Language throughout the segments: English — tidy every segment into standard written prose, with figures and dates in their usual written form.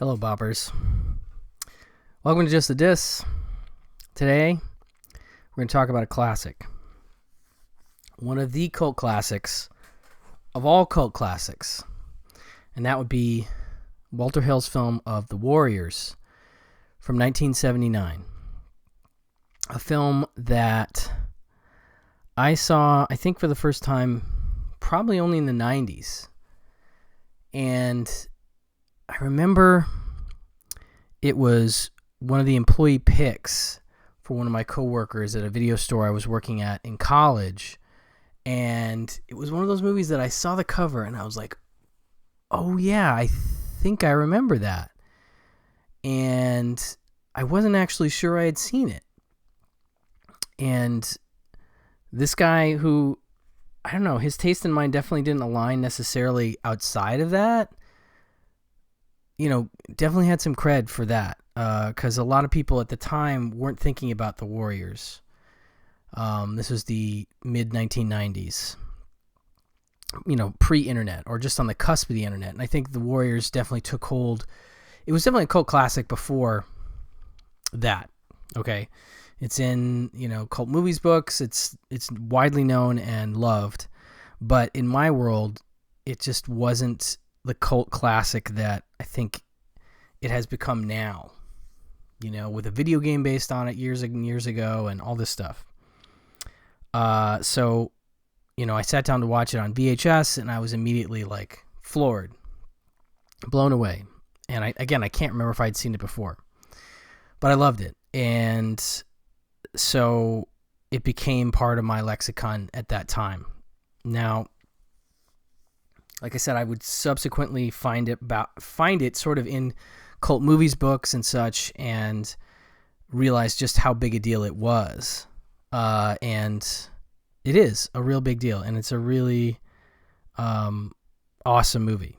Hello, boppers. Welcome to Just the Diss. Today, we're going to talk about a classic. One of the cult classics of all cult classics. And that would be Walter Hill's film of The Warriors from 1979. A film that I saw, I think, for the first time probably only in the 90s. And I remember it was one of the employee picks for one of my coworkers at a video store I was working at in college. And it was one of those movies that I saw the cover and I was like, oh yeah, I think I remember that. And I wasn't actually sure I had seen it. And this guy who, I don't know, his taste and mine definitely didn't align necessarily outside of that. You know, definitely had some cred for that because a lot of people at the time weren't thinking about the Warriors. This was the mid-1990s, you know, pre-internet or just on the cusp of the internet. And I think the Warriors definitely took hold. It was definitely a cult classic before that, okay? It's in, you know, cult movies books. It's widely known and loved. But in my world, it just wasn't the cult classic that I think it has become now, you know, with a video game based on it years and years ago and all this stuff. So, you know, I sat down to watch it on VHS and I was immediately like floored, blown away. And I can't remember if I'd seen it before, but I loved it. And so it became part of my lexicon at that time. Now, like I said, I would subsequently find it sort of in cult movies books and such, and realize just how big a deal it was. And it is a real big deal, and it's a really awesome movie.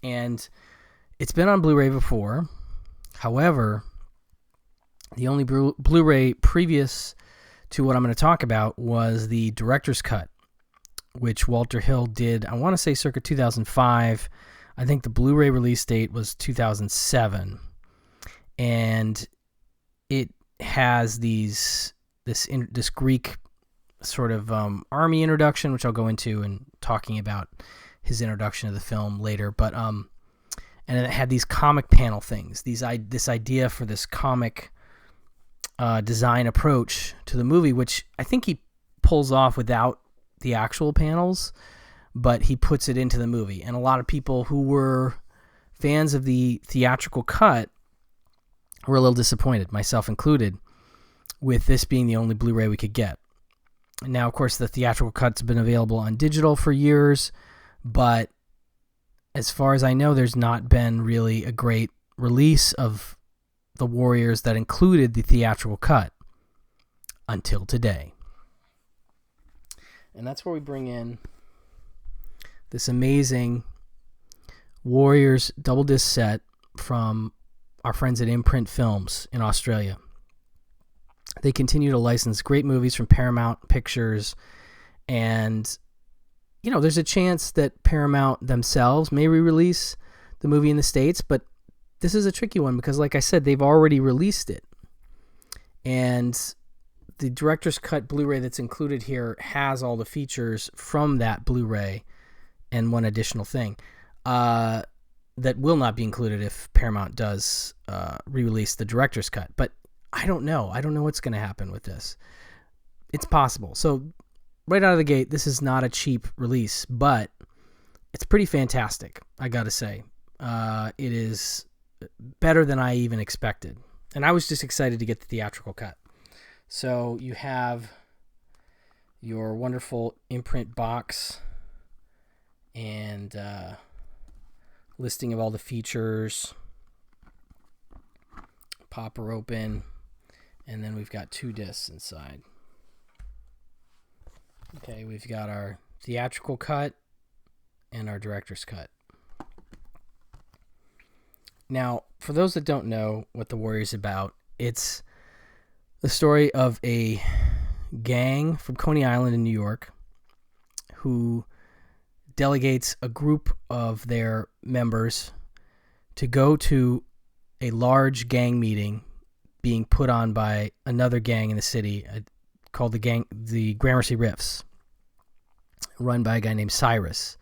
And it's been on Blu-ray before. However, the only Blu-ray previous to what I'm going to talk about was the director's cut, which Walter Hill did, I want to say circa 2005. I think the Blu-ray release date was 2007. And it has this Greek sort of army introduction, which I'll go into and talking about his introduction to the film later. But and it had these comic panel things, this idea for this comic design approach to the movie, which I think he pulls off without the actual panels, but he puts it into the movie. And a lot of people who were fans of the theatrical cut were a little disappointed, myself included, with this being the only Blu-ray we could get. Now, of course, the theatrical cut's been available on digital for years, but as far as I know, there's not been really a great release of The Warriors that included the theatrical cut until today. And that's where we bring in this amazing Warriors double disc set from our friends at Imprint Films in Australia. They continue to license great movies from Paramount Pictures, and you know, there's a chance that Paramount themselves may re-release the movie in the States, but this is a tricky one because, like I said, they've already released it. And the director's cut Blu-ray that's included here has all the features from that Blu-ray and one additional thing that will not be included if Paramount does re-release the director's cut. But I don't know. I don't know what's going to happen with this. It's possible. So right out of the gate, this is not a cheap release, but it's pretty fantastic, I got to say. It is better than I even expected. And I was just excited to get the theatrical cut. So you have your wonderful imprint box and listing of all the features. Pop her open. And then we've got 2 discs inside. Okay, we've got our theatrical cut and our director's cut. Now, for those that don't know what The Warriors is about, it's the story of a gang from Coney Island in New York who delegates a group of their members to go to a large gang meeting being put on by another gang in the city called the Gramercy Riffs, run by a guy named Cyrus.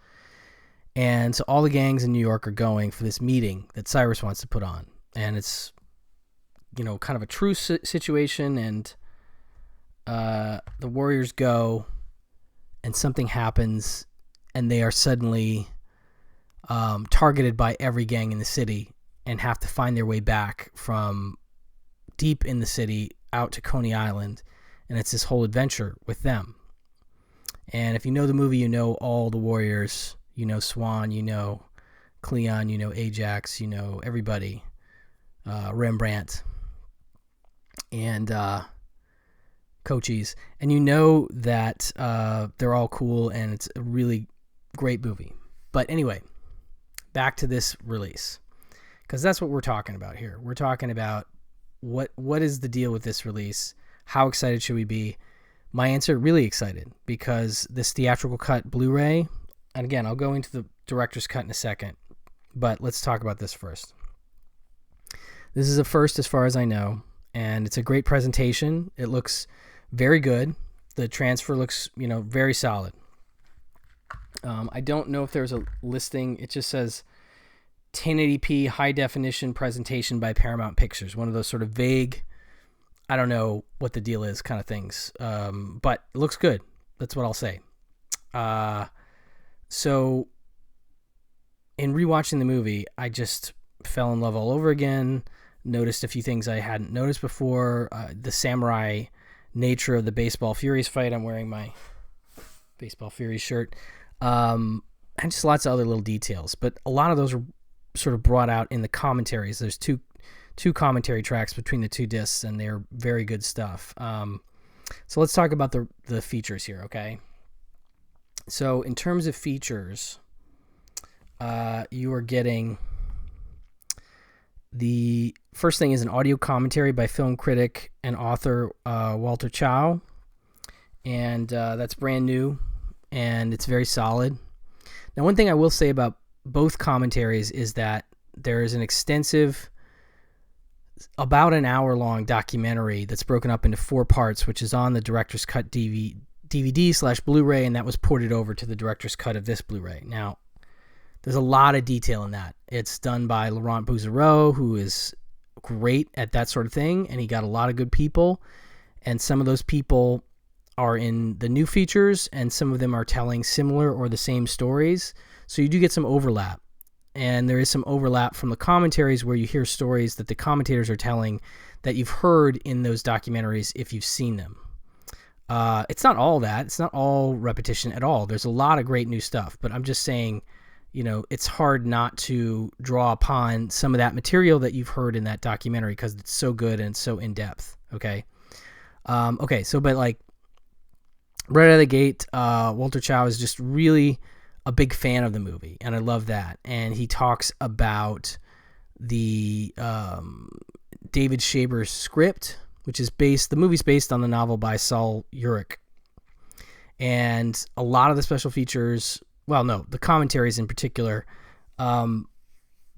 And so all the gangs in New York are going for this meeting that Cyrus wants to put on. And it's, kind of a true situation. And the Warriors go, and something happens, and they are suddenly targeted by every gang in the city and have to find their way back from deep in the city out to Coney Island. And it's this whole adventure with them. And if you know the movie, you know all the Warriors. You know Swan, you know Cleon, you know Ajax, you know everybody, Rembrandt, and Cochise. And you know that they're all cool, and it's a really great movie. But anyway, back to this release, because that's what we're talking about here. We're talking about what is the deal with this release? How excited should we be? My answer, really excited, because this theatrical cut Blu-ray. And again, I'll go into the director's cut in a second, but let's talk about this first. This is a first as far as I know, and it's a great presentation. It looks very good. The transfer looks, very solid. I don't know if there's a listing. It just says 1080p high definition presentation by Paramount Pictures. One of those sort of vague, I don't know what the deal is kind of things. But it looks good. That's what I'll say. So in rewatching the movie, I just fell in love all over again, noticed a few things I hadn't noticed before, the samurai nature of the Baseball Furies fight. I'm wearing my Baseball Furies shirt, and just lots of other little details. But a lot of those are sort of brought out in the commentaries. There's two commentary tracks between the two discs, and they're very good stuff. So let's talk about the features here, okay? So in terms of features, you are getting, the first thing is an audio commentary by film critic and author Walter Chow, and that's brand new, and it's very solid. Now, one thing I will say about both commentaries is that there is an extensive, about an hour-long documentary that's broken up into 4 parts, which is on the director's cut DVD/Blu-ray, and that was ported over to the director's cut of this Blu-ray. Now, there's a lot of detail in that. It's done by Laurent Bouzereau, who is great at that sort of thing, and he got a lot of good people, and some of those people are in the new features, and some of them are telling similar or the same stories, so you do get some overlap. And there is some overlap from the commentaries where you hear stories that the commentators are telling that you've heard in those documentaries if you've seen them. It's not all that. It's not all repetition at all. There's a lot of great new stuff, but I'm just saying, it's hard not to draw upon some of that material that you've heard in that documentary because it's so good and so in-depth, okay? But right out of the gate, Walter Chow is just really a big fan of the movie, and I love that. And he talks about the David Shaber's script, which is the movie's based on the novel by Saul Urich. And a lot of the special features, the commentaries in particular, the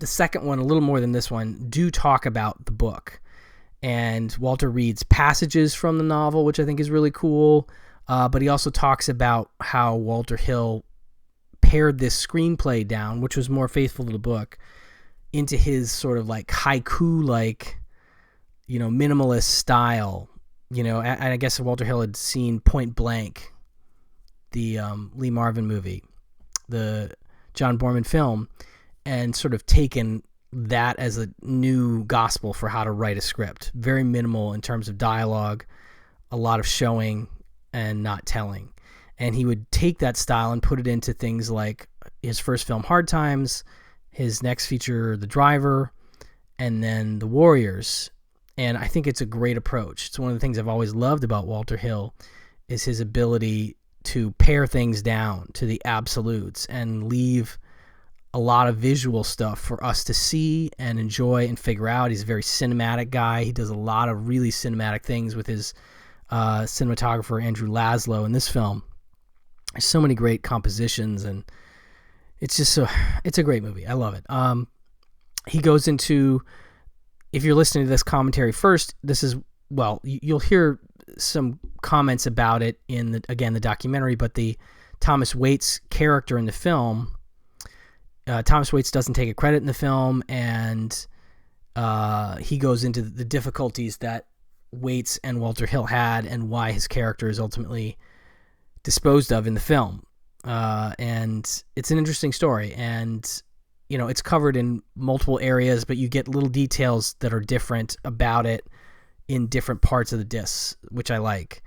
second one, a little more than this one, do talk about the book. And Walter reads passages from the novel, which I think is really cool. But he also talks about how Walter Hill pared this screenplay down, which was more faithful to the book, into his sort of like haiku-like, minimalist style. I guess Walter Hill had seen Point Blank, the Lee Marvin movie, the John Borman film, and sort of taken that as a new gospel for how to write a script. Very minimal in terms of dialogue, a lot of showing and not telling. And he would take that style and put it into things like his first film, Hard Times, his next feature, The Driver, and then The Warriors. And I think it's a great approach. It's one of the things I've always loved about Walter Hill is his ability to pare things down to the absolutes and leave a lot of visual stuff for us to see and enjoy and figure out. He's a very cinematic guy. He does a lot of really cinematic things with his cinematographer, Andrew Laszlo, in this film. There's so many great compositions, and it's just it's a great movie. I love it. he goes into, if you're listening to this commentary first, this is, well, you'll hear some comments about it in the documentary, but the Thomas Waits character in the film, Thomas Waits doesn't take a credit in the film, and he goes into the difficulties that Waits and Walter Hill had and why his character is ultimately disposed of in the film. And it's an interesting story, and it's covered in multiple areas, but you get little details that are different about it in different parts of the discs, which I like.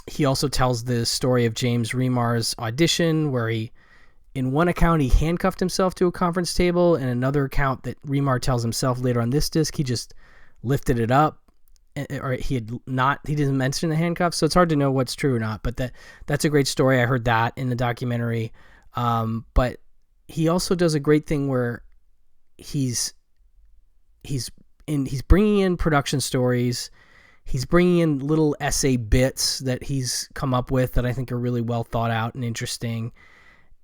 He also tells the story of James Remar's audition, where in one account, he handcuffed himself to a conference table, and another account that Remar tells himself later on this disc, he just lifted it up, or he didn't mention the handcuffs, so it's hard to know what's true or not, but that's a great story. I heard that in the documentary. But he also does a great thing where he's bringing in production stories. He's bringing in little essay bits that he's come up with that I think are really well thought out and interesting.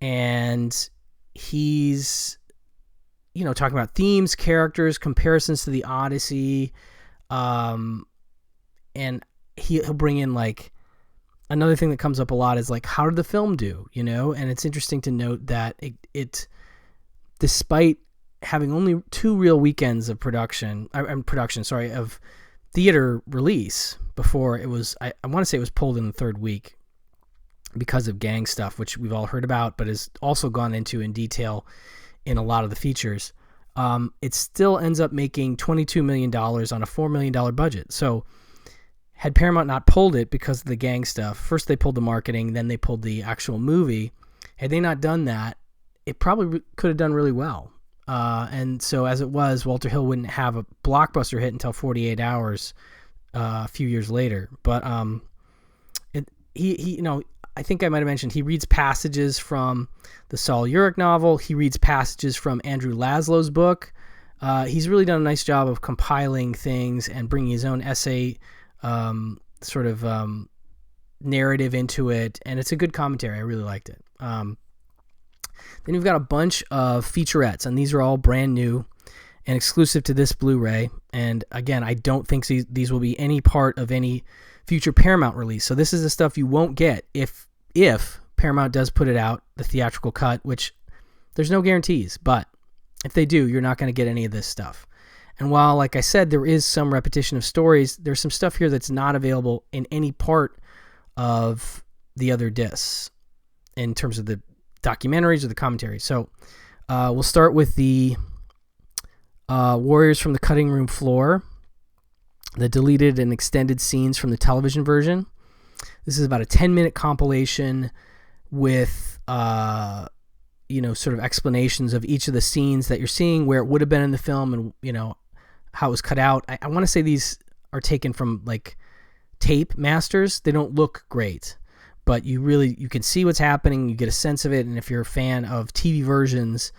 And he's, talking about themes, characters, comparisons to the Odyssey. And he'll bring in, like, another thing that comes up a lot is, like, how did the film do, And it's interesting to note that it despite having only 2 real weekends of of theater release before it was, I want to say it was pulled in the 3rd week because of gang stuff, which we've all heard about, but is also gone into in detail in a lot of the features. It still ends up making $22 million on a $4 million budget. So had Paramount not pulled it because of the gang stuff, first they pulled the marketing, then they pulled the actual movie. Had they not done that, it probably could have done really well. And so as it was, Walter Hill wouldn't have a blockbuster hit until 48 Hours a few years later. But he I think I might have mentioned he reads passages from the Saul Urich novel. He reads passages from Andrew Laszlo's book. He's really done a nice job of compiling things and bringing his own essay narrative into it, and it's a good commentary. I really liked it. Then you've got a bunch of featurettes, and these are all brand new and exclusive to this Blu-ray. And again, I don't think these will be any part of any future Paramount release. So this is the stuff you won't get if Paramount does put it out, the theatrical cut, which there's no guarantees, but if they do, you're not going to get any of this stuff. And while, like I said, there is some repetition of stories, there's some stuff here that's not available in any part of the other discs in terms of the documentaries or the commentary. So we'll start with the Warriors from the Cutting Room Floor, the deleted and extended scenes from the television version. This is about a 10-minute compilation with sort of explanations of each of the scenes that you're seeing, where it would have been in the film, and how it was cut out. I want to say these are taken from, like, tape masters. They don't look great, but you can see what's happening, you get a sense of it, and if you're a fan of TV versions,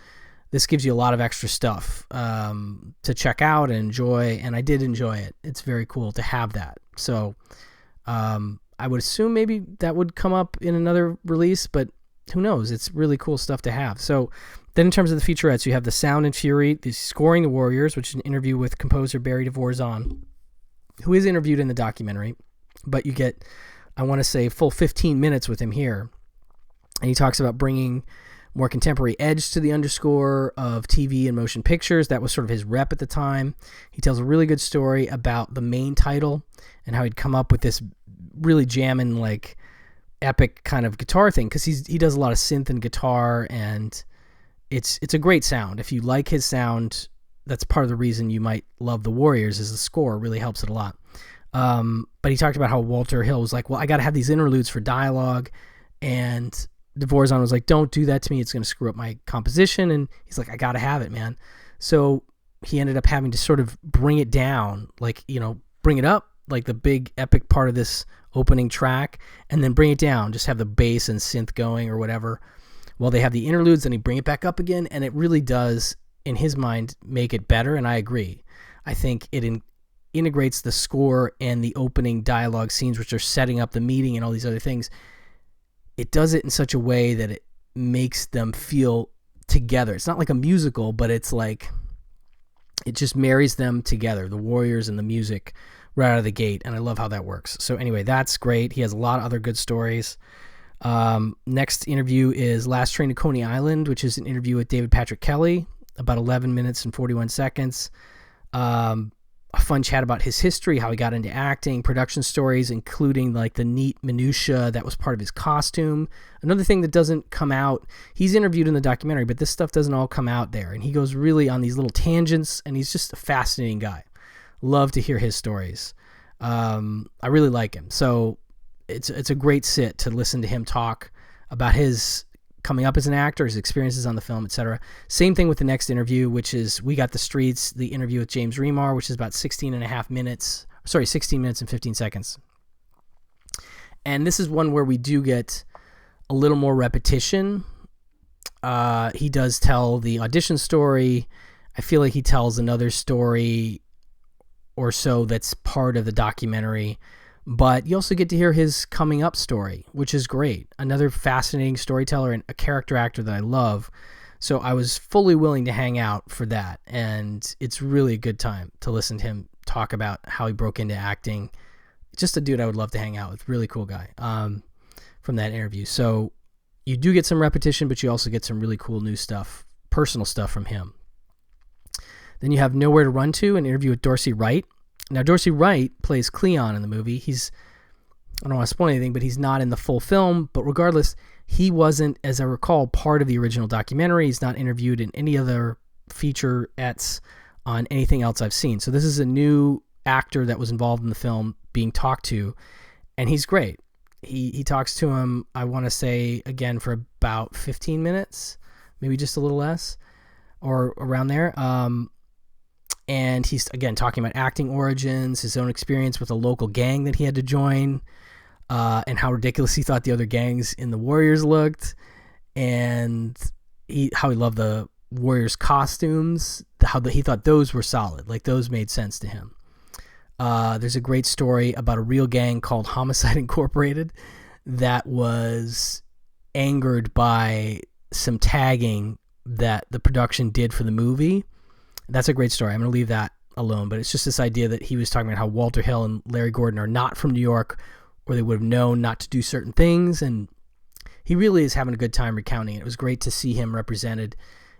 this gives you a lot of extra stuff to check out and enjoy, and I did enjoy it. It's very cool to have that. So I would assume maybe that would come up in another release, but who knows? It's really cool stuff to have. So then in terms of the featurettes, you have The Sound and Fury, the Scoring the Warriors, which is an interview with composer Barry Dvorzan, who is interviewed in the documentary, but you get, I want to say, full 15 minutes with him here. And he talks about bringing more contemporary edge to the underscore of TV and motion pictures. That was sort of his rep at the time. He tells a really good story about the main title and how he'd come up with this really jamming, like, epic kind of guitar thing, because he does a lot of synth and guitar, and it's a great sound. If you like his sound, that's part of the reason you might love The Warriors, is the score really helps it a lot. But he talked about how Walter Hill was like, well, I got to have these interludes for dialogue, and Dvorzan was like, don't do that to me, it's going to screw up my composition. And he's like, I got to have it, man. So he ended up having to sort of bring it down, like, bring it up, like the big epic part of this opening track, and then bring it down, just have the bass and synth going or whatever while they have the interludes, and he bring it back up again, and it really does, in his mind, make it better. And I agree. I think it integrates the score and the opening dialogue scenes, which are setting up the meeting and all these other things. It does it in such a way that it makes them feel together. It's not like a musical, but it's like it just marries them together, the Warriors and the music right out of the gate, and I love how that works. So anyway, that's great. He has a lot of other good stories. Next interview is Last Train to Coney Island, which is an interview with David Patrick Kelly, about 11 minutes and 41 seconds. A fun chat about his history, how he got into acting, production stories, including like the neat minutia that was part of his costume. Another thing that doesn't come out, he's interviewed in the documentary, but this stuff doesn't all come out there. And he goes really on these little tangents, and he's just a fascinating guy. Love to hear his stories. I really like him. So it's a great sit to listen to him talk about his coming up as an actor, his experiences on the film, etc. Same thing with the next interview, which is We Got the Streets, the interview with James Remar, which is about 16 minutes and 15 seconds. And this is one where we do get a little more repetition. He does tell the audition story. I feel like he tells another story or so that's part of the documentary. But you also get to hear his coming up story, which is great. Another fascinating storyteller and a character actor that I love. So I was fully willing to hang out for that. And it's really a good time to listen to him talk about how he broke into acting. Just a dude I would love to hang out with. Really cool guy from that interview. So you do get some repetition, but you also get some really cool new stuff, personal stuff from him. Then you have Nowhere to Run To, an interview with Dorsey Wright. Now, Dorsey Wright plays Cleon in the movie. I don't want to spoil anything, but he's not in the full film. But regardless, he wasn't, as I recall, part of the original documentary. He's not interviewed in any other featurettes on anything else I've seen. So this is a new actor that was involved in the film being talked to, and he's great. He talks to him, I want to say, again, for about 15 minutes, maybe just a little less, or around there. And he's, again, talking about acting origins, his own experience with a local gang that he had to join, and how ridiculous he thought the other gangs in the Warriors looked, and how he loved the Warriors costumes, how he thought those were solid, like those made sense to him. There's a great story about a real gang called Homicide Incorporated that was angered by some tagging that the production did for the movie. That's a great story. I'm going to leave that alone, but it's just this idea that he was talking about how Walter Hill and Larry Gordon are not from New York, or they would have known not to do certain things, and he really is having a good time recounting it. It was great to see him represented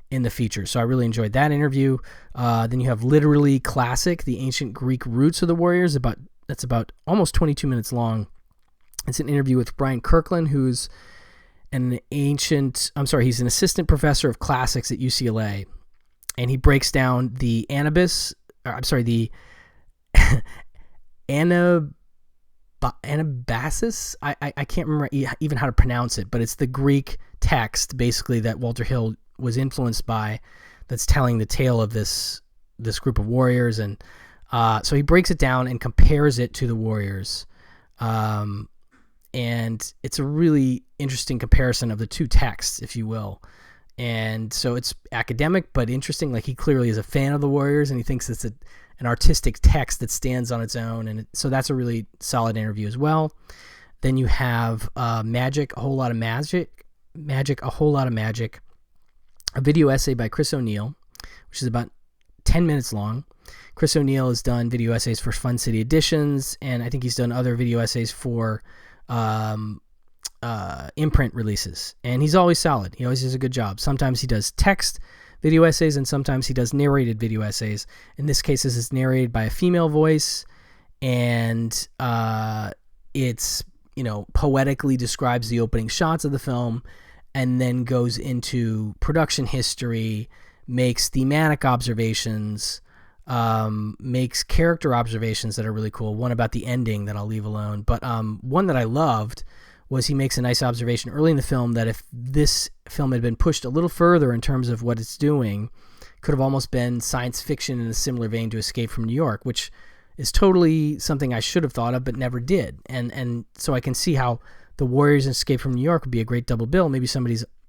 in the feature, so I really enjoyed that interview. Then you have Literally Classic, the Ancient Greek Roots of the Warriors. That's about almost 22 minutes long. It's an interview with Brian Kirkland, who's he's an assistant professor of classics at UCLA. And he breaks down the Anabasis. I can't remember even how to pronounce it, but it's the Greek text, basically, that Walter Hill was influenced by, that's telling the tale of this group of warriors. And so he breaks it down and compares it to the Warriors. And it's a really interesting comparison of the two texts, if you will. And so it's academic but interesting. Like, he clearly is a fan of the Warriors, and he thinks it's an artistic text that stands on its own. And so that's a really solid interview as well. Then you have Magic, a Whole Lot of Magic, a video essay by Chris O'Neill, which is about 10 minutes long. Chris O'Neill has done video essays for Fun City Editions, and I think he's done other video essays for Imprint releases, and he's always solid. He always does a good job. Sometimes he does text video essays, and sometimes he does narrated video essays. In this case, this is narrated by a female voice, and it's, poetically describes the opening shots of the film, and then goes into production history, makes thematic observations, makes character observations that are really cool. One about the ending that I'll leave alone, but one that I loved was he makes a nice observation early in the film that if this film had been pushed a little further in terms of what it's doing, could have almost been science fiction in a similar vein to Escape from New York, which is totally something I should have thought of but never did. And so I can see how The Warriors and Escape from New York would be a great double bill. Maybe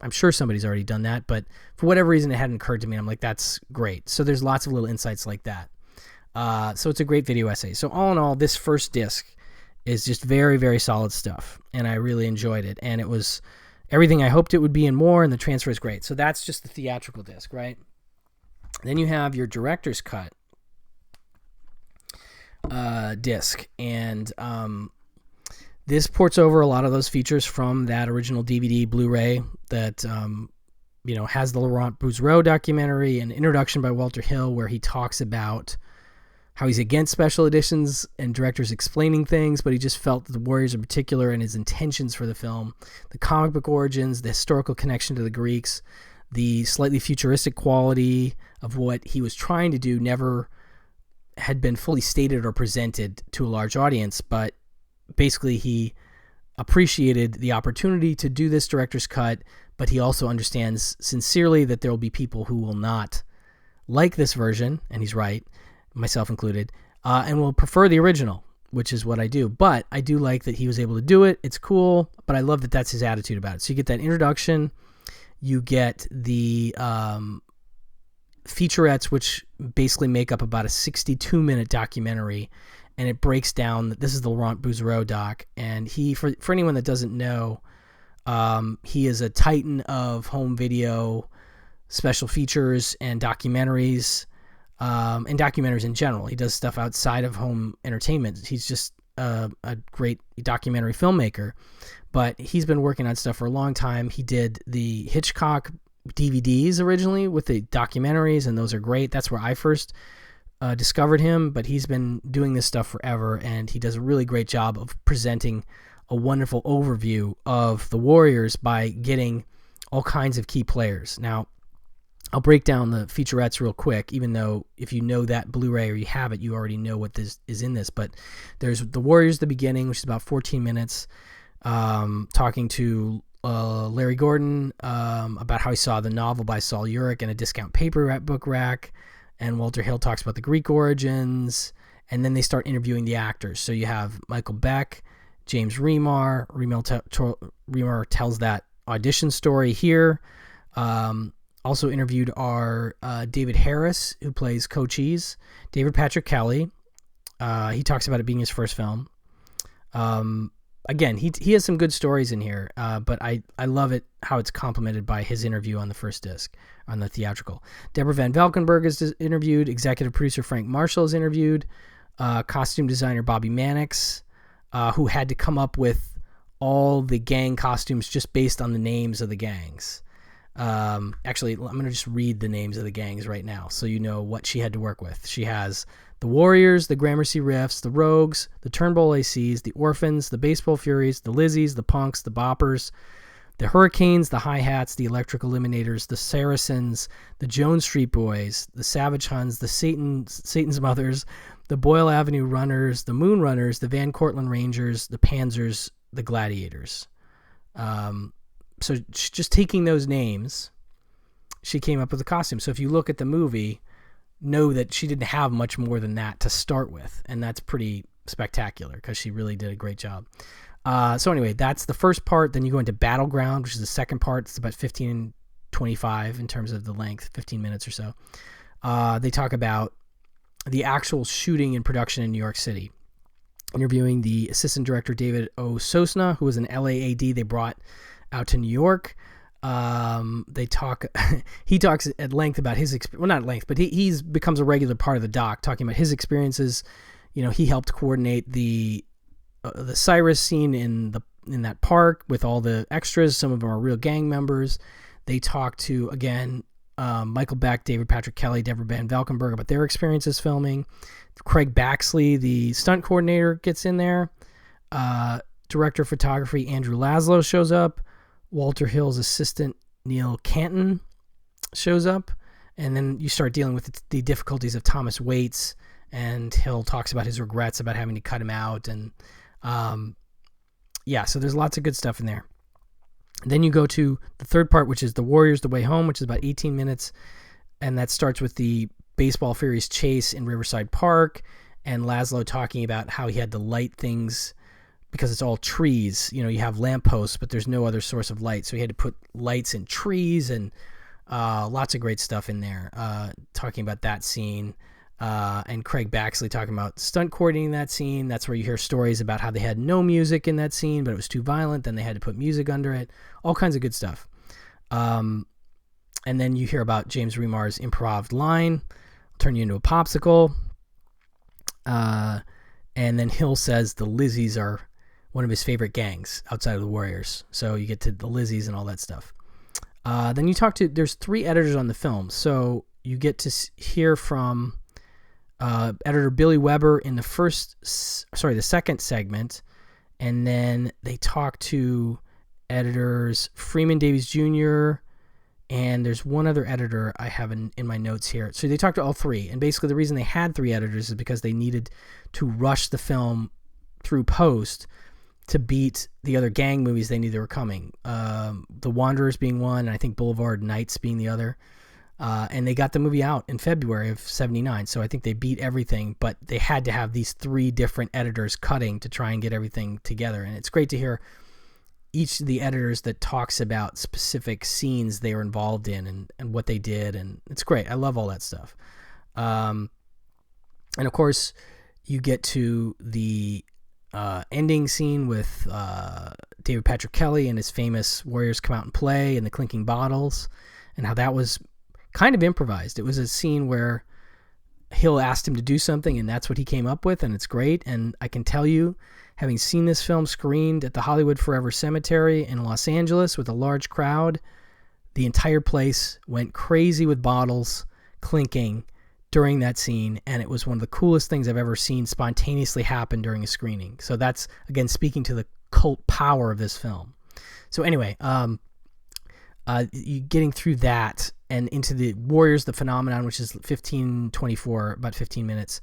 I'm sure somebody's already done that, but for whatever reason it hadn't occurred to me. I'm like, that's great. So there's lots of little insights like that. So it's a great video essay. So all in all, this first disc is just very, very solid stuff, and I really enjoyed it. And it was everything I hoped it would be and more, and the transfer is great. So that's just the theatrical disc, right? Then you have your director's cut disc, and this ports over a lot of those features from that original DVD Blu-ray that has the Laurent Bouzereau documentary, an introduction by Walter Hill where he talks about how he's against special editions and directors explaining things, but he just felt that the Warriors in particular and his intentions for the film, the comic book origins, the historical connection to the Greeks, the slightly futuristic quality of what he was trying to do never had been fully stated or presented to a large audience, but basically he appreciated the opportunity to do this director's cut, but he also understands sincerely that there will be people who will not like this version, and he's right, myself included, and will prefer the original, which is what I do. But I do like that he was able to do it. It's cool, but I love that that's his attitude about it. So you get that introduction, you get the featurettes, which basically make up about a 62-minute documentary, and it breaks down. This is the Laurent Bouzereau doc, and he, for anyone that doesn't know, he is a titan of home video, special features, and documentaries. And documentaries in general. He does stuff outside of home entertainment. He's just a great documentary filmmaker, but he's been working on stuff for a long time. He did the Hitchcock DVDs originally with the documentaries, and those are great. That's where I first discovered him, but he's been doing this stuff forever, and he does a really great job of presenting a wonderful overview of the Warriors by getting all kinds of key players. Now, I'll break down the featurettes real quick, even though if you know that Blu-ray or you have it, you already know what this is in this. But there's the Warriors, the beginning, which is about 14 minutes, talking to Larry Gordon about how he saw the novel by Saul Urich in a discount paper book rack. And Walter Hill talks about the Greek origins. And then they start interviewing the actors. So you have Michael Beck, James Remar. Remar tells that audition story here. Also interviewed are David Harris, who plays Cochise, David Patrick Kelly. He talks about it being his first film. Again, he has some good stories in here, but I love it how it's complemented by his interview on the first disc, on the theatrical. Deborah Van Valkenburg is interviewed. Executive producer Frank Marshall is interviewed. Costume designer Bobby Mannix, who had to come up with all the gang costumes just based on the names of the gangs. Actually, I'm going to just read the names of the gangs right now so you know what she had to work with. She has the Warriors, the Gramercy Riffs, the Rogues, the Turnbull ACs, the Orphans, the Baseball Furies, the Lizzies, the Punks, the Boppers, the Hurricanes, the Hi-Hats, the Electric Eliminators, the Saracens, the Jones Street Boys, the Savage Huns, the Satan's Mothers, the Boyle Avenue Runners, the Moon Runners, the Van Cortlandt Rangers, the Panzers, the Gladiators. So just taking those names, she came up with a costume. So if you look at the movie, know that she didn't have much more than that to start with. And that's pretty spectacular because she really did a great job. So anyway, that's the first part. Then you go into Battleground, which is the second part. It's about 15-25 in terms of the length, 15 minutes or so. They talk about the actual shooting and production in New York City. Interviewing the assistant director, David O. Sosna, who was an LAAD they brought out to New York. He talks at length about his experience. Well, not at length, but he's becomes a regular part of the doc, talking about his experiences. He helped coordinate the Cyrus scene in that park with all the extras. Some of them are real gang members. They talk to, again, Michael Beck, David Patrick Kelly, Deborah Van Valkenburg about their experiences filming. Craig Baxley, the stunt coordinator, gets in there. Director of photography Andrew Laszlo shows up. Walter Hill's assistant Neil Canton shows up, and then you start dealing with the difficulties of Thomas Waits, and Hill talks about his regrets about having to cut him out, and so there's lots of good stuff in there. And then you go to the third part, which is The Warriors, The Way Home, which is about 18 minutes, and that starts with the Baseball Furies chase in Riverside Park, and Laszlo talking about how he had to light things because it's all trees. You have lampposts, but there's no other source of light. So he had to put lights in trees, and lots of great stuff in there. Talking about that scene. and Craig Baxley talking about stunt coordinating that scene. That's where you hear stories about how they had no music in that scene, but it was too violent. Then they had to put music under it. All kinds of good stuff. And then you hear about James Remar's improv line, turn you into a popsicle. And then Hill says the Lizzies are one of his favorite gangs outside of the Warriors. So you get to the Lizzies and all that stuff. Then you talk to, there's 3 editors on the film. So you get to hear from editor Billy Weber in the second segment. And then they talk to editors Freeman Davies Jr., and there's one other editor I have in my notes here. So they talked to all 3. And basically the reason they had 3 editors is because they needed to rush the film through post to beat the other gang movies they knew they were coming. The Wanderers being one, and I think Boulevard Nights being the other. And they got the movie out in February of 79. So I think they beat everything, but they had to have these 3 different editors cutting to try and get everything together. And it's great to hear each of the editors that talks about specific scenes they were involved in and what they did. And it's great. I love all that stuff. And of course you get to the ending scene with David Patrick Kelly and his famous Warriors Come Out and Play and the clinking bottles, and how that was kind of improvised. It was a scene where Hill asked him to do something, and that's what he came up with, and it's great. And I can tell you, having seen this film screened at the Hollywood Forever Cemetery in Los Angeles with a large crowd, the entire place went crazy with bottles clinking during that scene, and it was one of the coolest things I've ever seen spontaneously happen during a screening. So that's, again, speaking to the cult power of this film. So anyway, you getting through that and into the Warriors, the phenomenon, which is 15:24, about 15 minutes.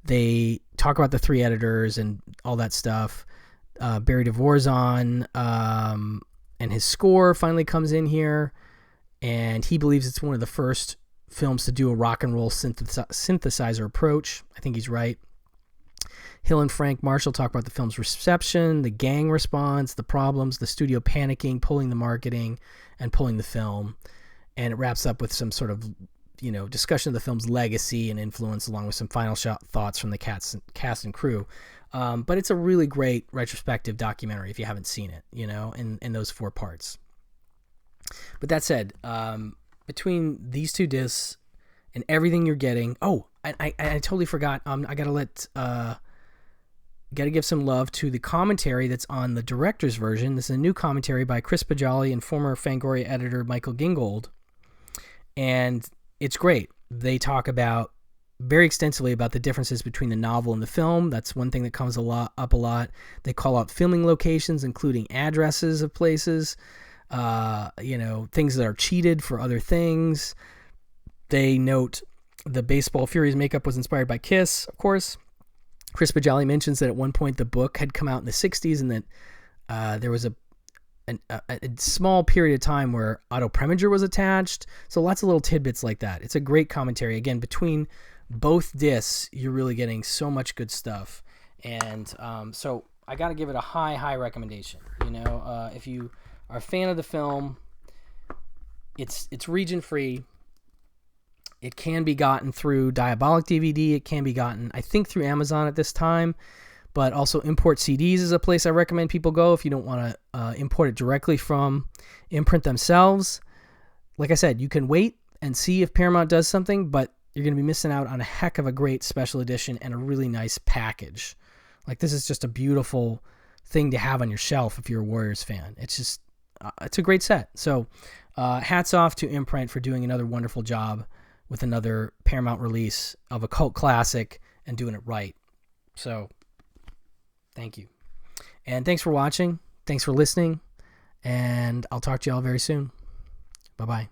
They talk about the 3 editors and all that stuff. Barry DeVorzon and his score finally comes in here, and he believes it's one of the first films to do a rock and roll synthesizer approach. I think he's right. Hill and Frank Marshall talk about the film's reception, the gang response, the problems, the studio panicking, pulling the marketing, and pulling the film. And it wraps up with some sort of, discussion of the film's legacy and influence, along with some final thoughts from the cast and crew. But it's a really great retrospective documentary if you haven't seen it, in those 4 parts. But that said, between these 2 discs and everything you're getting, I totally forgot. I gotta give some love to the commentary that's on the director's version. This is a new commentary by Chris Pajali and former Fangoria editor Michael Gingold, and it's great. They talk about very extensively about the differences between the novel and the film. That's one thing that comes up a lot. They call out filming locations, including addresses of places, things that are cheated for other things. They note the Baseball Furies makeup was inspired by Kiss, of course. Chris Pajali mentions that at one point the book had come out in the 60s and that there was a small period of time where Otto Preminger was attached. So lots of little tidbits like that. It's a great commentary. Again, between both discs, you're really getting so much good stuff. And so I got to give it a high recommendation. If you are a fan of the film, it's region free. It can be gotten through Diabolic DVD. It can be gotten, I think, through Amazon at this time. But also Import CDs is a place I recommend people go if you don't want to import it directly from Imprint themselves. Like I said, you can wait and see if Paramount does something, but you're going to be missing out on a heck of a great special edition and a really nice package. Like, this is just a beautiful thing to have on your shelf if you're a Warriors fan. It's just, it's a great set. So hats off to Imprint for doing another wonderful job with another Paramount release of a cult classic and doing it right. So thank you. And thanks for watching. Thanks for listening. And I'll talk to you all very soon. Bye-bye.